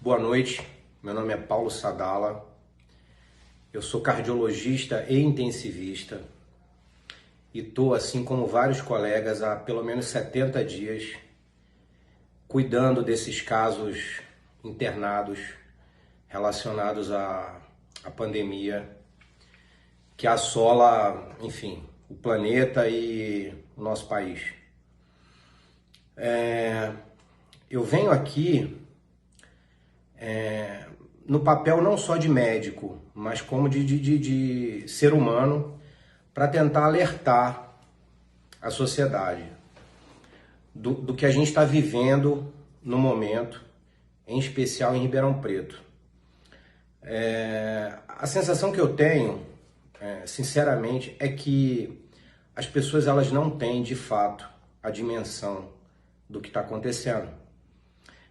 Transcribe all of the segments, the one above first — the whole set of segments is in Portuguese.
Boa noite, meu nome é Paulo Sadala, eu sou cardiologista e intensivista e estou, assim como vários colegas, há pelo menos 70 dias cuidando desses casos internados relacionados à pandemia que assola, enfim, o planeta e o nosso país. Eu venho aqui no papel não só de médico, mas como de ser humano, para tentar alertar a sociedade do que a gente está vivendo no momento, em especial em Ribeirão Preto. A sensação que eu tenho, sinceramente, é que as pessoas elas não têm de fato a dimensão do que está acontecendo.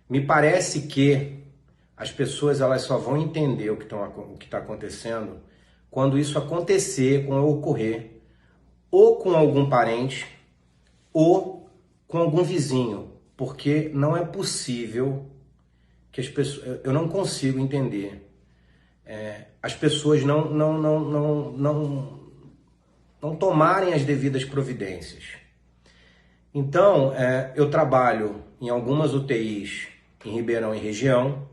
Me parece que as pessoas elas só vão entender o que está acontecendo quando isso acontecer, quando ocorrer, ou com algum parente, ou com algum vizinho, porque não é possível que as pessoas... Eu não consigo entender. As pessoas não tomarem as devidas providências. Então, eu trabalho em algumas UTIs em Ribeirão e região.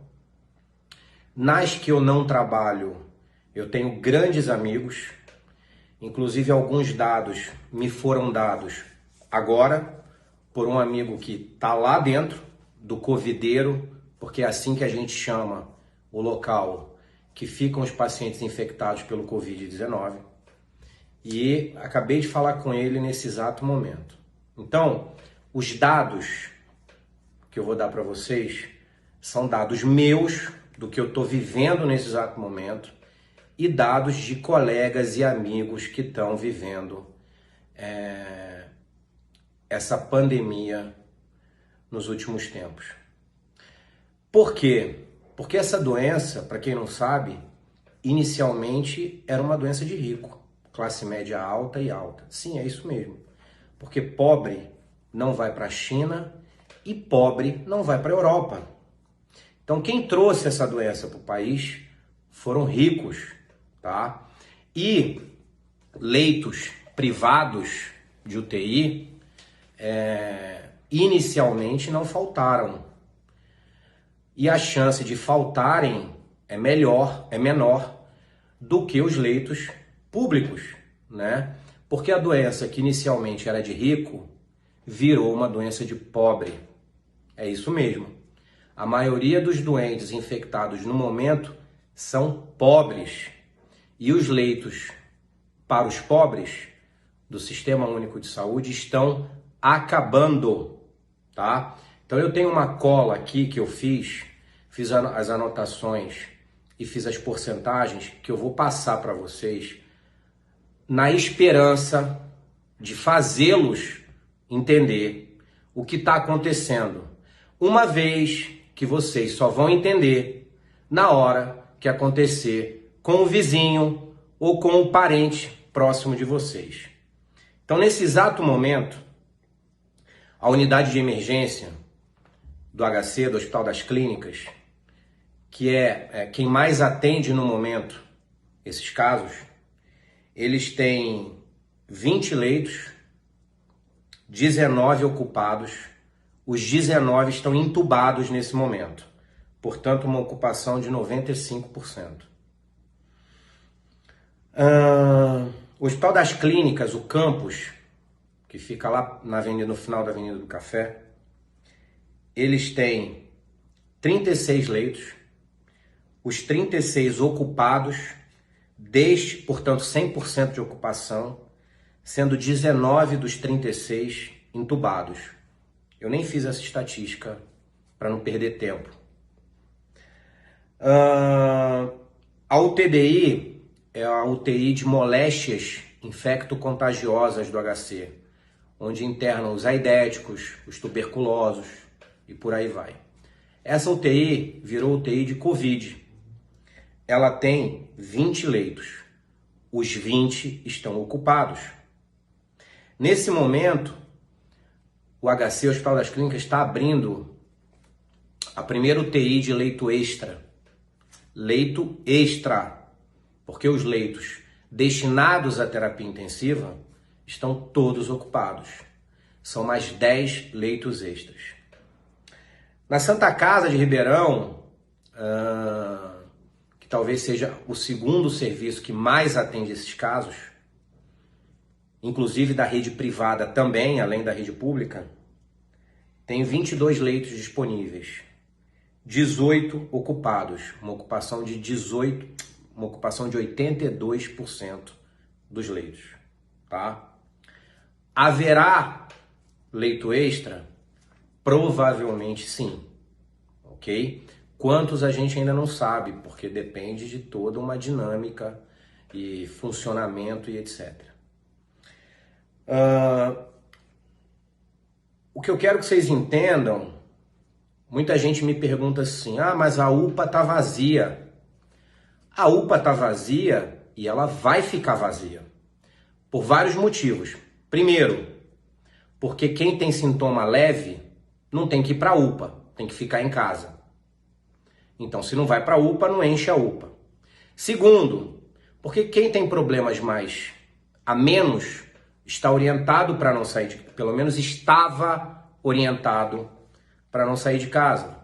Nas que eu não trabalho, eu tenho grandes amigos, inclusive alguns dados me foram dados agora por um amigo que está lá dentro do covideiro, porque é assim que a gente chama o local que ficam os pacientes infectados pelo Covid-19, e acabei de falar com ele nesse exato momento. Então, os dados que eu vou dar para vocês são dados meus, do que eu estou vivendo nesse exato momento, e dados de colegas e amigos que estão vivendo essa pandemia nos últimos tempos. Por quê? Porque essa doença, para quem não sabe, inicialmente era uma doença de rico, classe média alta e alta. Sim, é isso mesmo. Porque pobre não vai para a China e pobre não vai para a Europa. Então, quem trouxe essa doença para o país foram ricos, tá? E leitos privados de UTI inicialmente não faltaram. E a chance de faltarem é menor do que os leitos públicos, né? Porque a doença que inicialmente era de rico virou uma doença de pobre. É isso mesmo. A maioria dos doentes infectados no momento são pobres. E os leitos para os pobres do Sistema Único de Saúde estão acabando, tá? Então eu tenho uma cola aqui que eu fiz as anotações e fiz as porcentagens que eu vou passar para vocês na esperança de fazê-los entender o que está acontecendo. Uma vez que vocês só vão entender na hora que acontecer com o vizinho ou com o parente próximo de vocês. Então, nesse exato momento, a unidade de emergência do HC, do Hospital das Clínicas, que é quem mais atende no momento esses casos, eles têm 20 leitos, 19 ocupados. Os 19 estão entubados nesse momento, portanto uma ocupação de 95%. O Hospital das Clínicas, o campus, que fica lá no final da Avenida do Café, eles têm 36 leitos, os 36 ocupados, portanto 100% de ocupação, sendo 19 dos 36 entubados. Eu nem fiz essa estatística para não perder tempo. A UTDI é a UTI de moléstias infecto-contagiosas do HC, onde internam os aidéticos, os tuberculosos e por aí vai. Essa UTI virou UTI de Covid. Ela tem 20 leitos. Os 20 estão ocupados. Nesse momento, o HC, o Hospital das Clínicas, está abrindo A primeira UTI de leito extra. Leito extra. Porque os leitos destinados à terapia intensiva estão todos ocupados. São mais 10 leitos extras. Na Santa Casa de Ribeirão, que talvez seja o segundo serviço que mais atende esses casos, inclusive da rede privada também, além da rede pública, tem 22 leitos disponíveis, 18 ocupados, uma ocupação de 82% dos leitos, tá? Haverá leito extra? Provavelmente sim, ok? Quantos a gente ainda não sabe, porque depende de toda uma dinâmica e funcionamento e etc. O que eu quero que vocês entendam, muita gente me pergunta assim, mas a UPA tá vazia. A UPA tá vazia e ela vai ficar vazia, por vários motivos. Primeiro, porque quem tem sintoma leve não tem que ir para a UPA, tem que ficar em casa. Então, se não vai para a UPA, não enche a UPA. Segundo, porque quem tem problemas mais a menos está orientado para não sair pelo menos estava orientado para não sair de casa.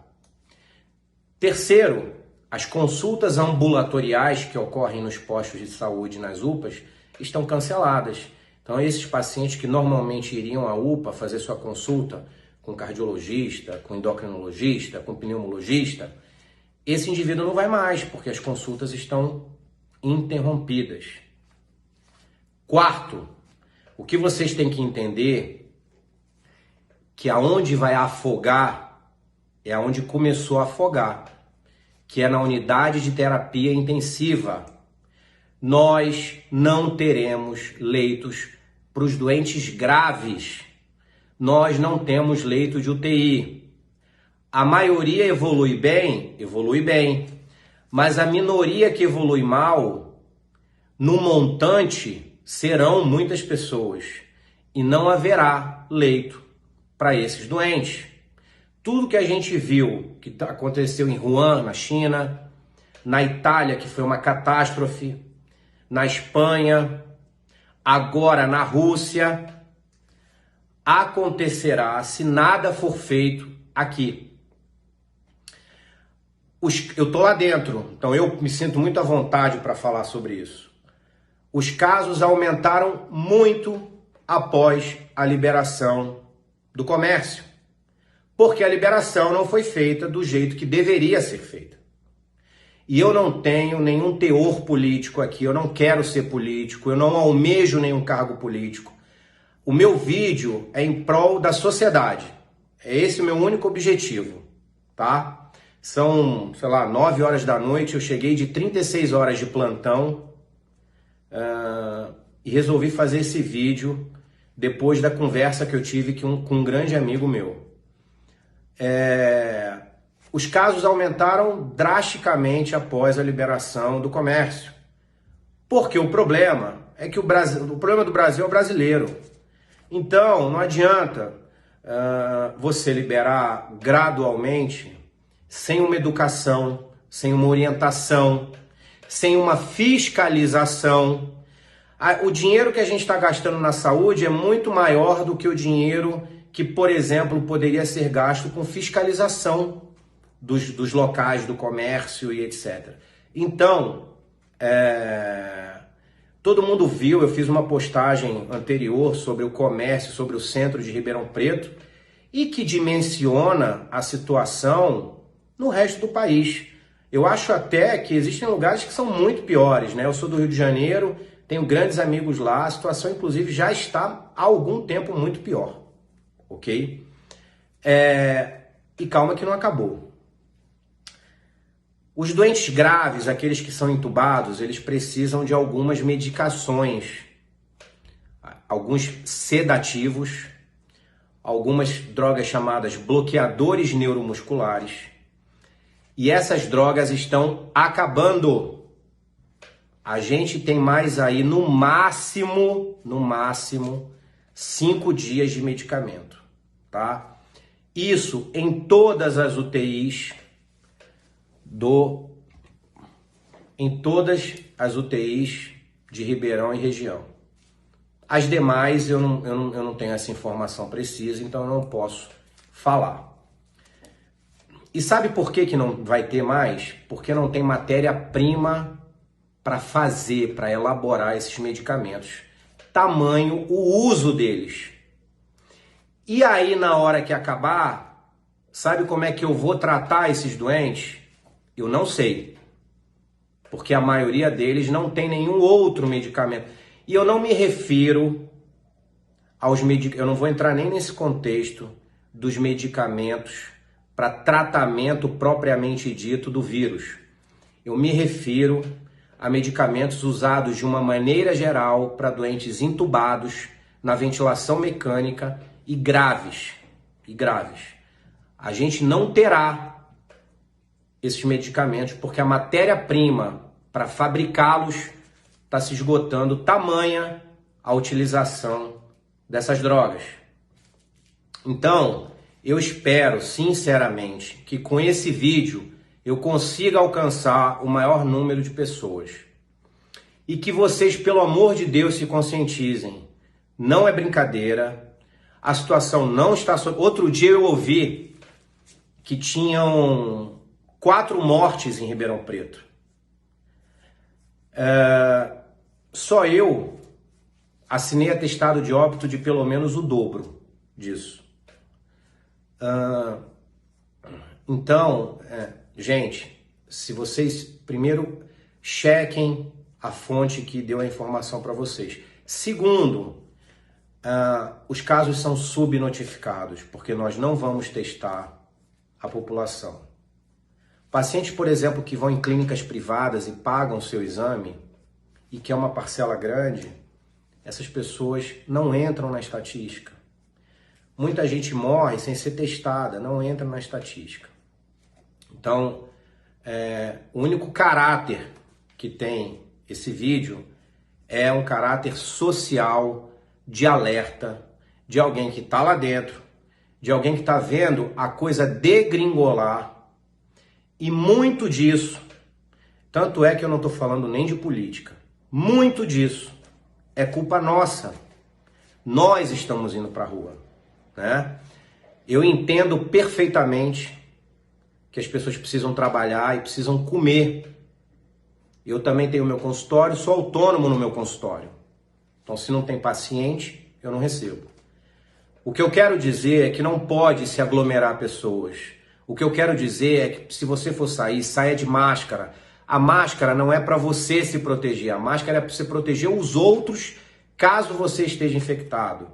Terceiro, as consultas ambulatoriais que ocorrem nos postos de saúde, nas UPAs, estão canceladas. Então, esses pacientes que normalmente iriam à UPA fazer sua consulta com cardiologista, com endocrinologista, com pneumologista, esse indivíduo não vai mais, porque as consultas estão interrompidas. Quarto, o que vocês têm que entender que aonde vai afogar é aonde começou a afogar, que é na unidade de terapia intensiva. Nós não teremos leitos para os doentes graves. Nós não temos leito de UTI. A maioria evolui bem, mas a minoria que evolui mal, no montante, serão muitas pessoas e não haverá leito para esses doentes. Tudo que a gente viu que aconteceu em Wuhan, na China, na Itália, que foi uma catástrofe, na Espanha, agora na Rússia, acontecerá se nada for feito aqui. Eu estou lá dentro, então eu me sinto muito à vontade para falar sobre isso. Os casos aumentaram muito após a liberação do comércio, porque a liberação não foi feita do jeito que deveria ser feita. E eu não tenho nenhum teor político aqui, eu não quero ser político, eu não almejo nenhum cargo político. O meu vídeo é em prol da sociedade. É esse o meu único objetivo, tá? São, 9 horas da noite, eu cheguei de 36 horas de plantão e resolvi fazer esse vídeo depois da conversa que eu tive com um grande amigo meu. Os casos aumentaram drasticamente após a liberação do comércio. Porque o problema é que o problema do Brasil é o brasileiro. Então, não adianta você liberar gradualmente, sem uma educação, sem uma orientação, sem uma fiscalização. O dinheiro que a gente está gastando na saúde é muito maior do que o dinheiro que, por exemplo, poderia ser gasto com fiscalização dos locais, do comércio e etc. Então, todo mundo viu, eu fiz uma postagem anterior sobre o comércio, sobre o centro de Ribeirão Preto, e que dimensiona a situação no resto do país. Eu acho até que existem lugares que são muito piores, né? Eu sou do Rio de Janeiro, tenho grandes amigos lá, a situação inclusive já está há algum tempo muito pior, ok? E calma que não acabou. Os doentes graves, aqueles que são entubados, eles precisam de algumas medicações, alguns sedativos, algumas drogas chamadas bloqueadores neuromusculares, e essas drogas estão acabando. A gente tem mais aí, no máximo, 5 dias de medicamento, tá? Isso em todas as UTIs de Ribeirão e região. As demais eu não tenho essa informação precisa, então eu não posso falar. E sabe por que não vai ter mais? Porque não tem matéria-prima para fazer, para elaborar esses medicamentos. Tamanho o uso deles. E aí, na hora que acabar, sabe como é que eu vou tratar esses doentes? Eu não sei. Porque a maioria deles não tem nenhum outro medicamento. E eu não me refiro aos medicamentos, eu não vou entrar nem nesse contexto dos medicamentos para tratamento propriamente dito do vírus. Eu me refiro a medicamentos usados de uma maneira geral para doentes intubados, na ventilação mecânica e graves. A gente não terá esses medicamentos porque a matéria-prima para fabricá-los está se esgotando, tamanha a utilização dessas drogas. Então, eu espero sinceramente que com esse vídeo eu consiga alcançar o maior número de pessoas. E que vocês, pelo amor de Deus, se conscientizem. Não é brincadeira, a situação não está... Outro dia eu ouvi que tinham 4 mortes em Ribeirão Preto. Só eu assinei atestado de óbito de pelo menos o dobro disso. Então, gente, se vocês primeiro chequem a fonte que deu a informação para vocês. Segundo, os casos são subnotificados, porque nós não vamos testar a população. Pacientes, por exemplo, que vão em clínicas privadas e pagam seu exame, e que é uma parcela grande, essas pessoas não entram na estatística. Muita gente morre sem ser testada, não entra na estatística. Então, o único caráter que tem esse vídeo é um caráter social, de alerta, de alguém que está lá dentro, de alguém que está vendo a coisa degringolar. E muito disso, tanto é que eu não estou falando nem de política, muito disso é culpa nossa. Nós estamos indo para a rua, né? Eu entendo perfeitamente que as pessoas precisam trabalhar e precisam comer. Eu também tenho meu consultório, sou autônomo no meu consultório. Então, se não tem paciente, eu não recebo. O que eu quero dizer é que não pode se aglomerar pessoas. O que eu quero dizer é que se você for sair, saia de máscara. A máscara não é para você se proteger, a máscara é para você proteger os outros caso você esteja infectado.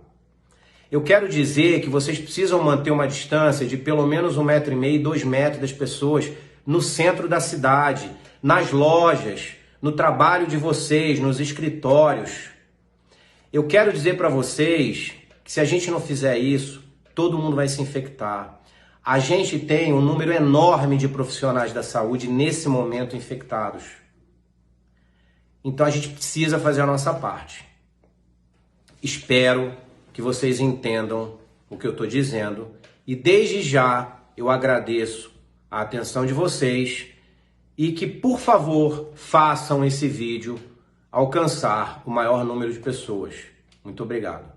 Eu quero dizer que vocês precisam manter uma distância de pelo menos 1,5 m, 2 metros das pessoas no centro da cidade, nas lojas, no trabalho de vocês, nos escritórios. Eu quero dizer para vocês que se a gente não fizer isso, todo mundo vai se infectar. A gente tem um número enorme de profissionais da saúde nesse momento infectados. Então a gente precisa fazer a nossa parte. Espero que vocês entendam o que eu estou dizendo. E desde já eu agradeço a atenção de vocês e que, por favor, façam esse vídeo alcançar o maior número de pessoas. Muito obrigado.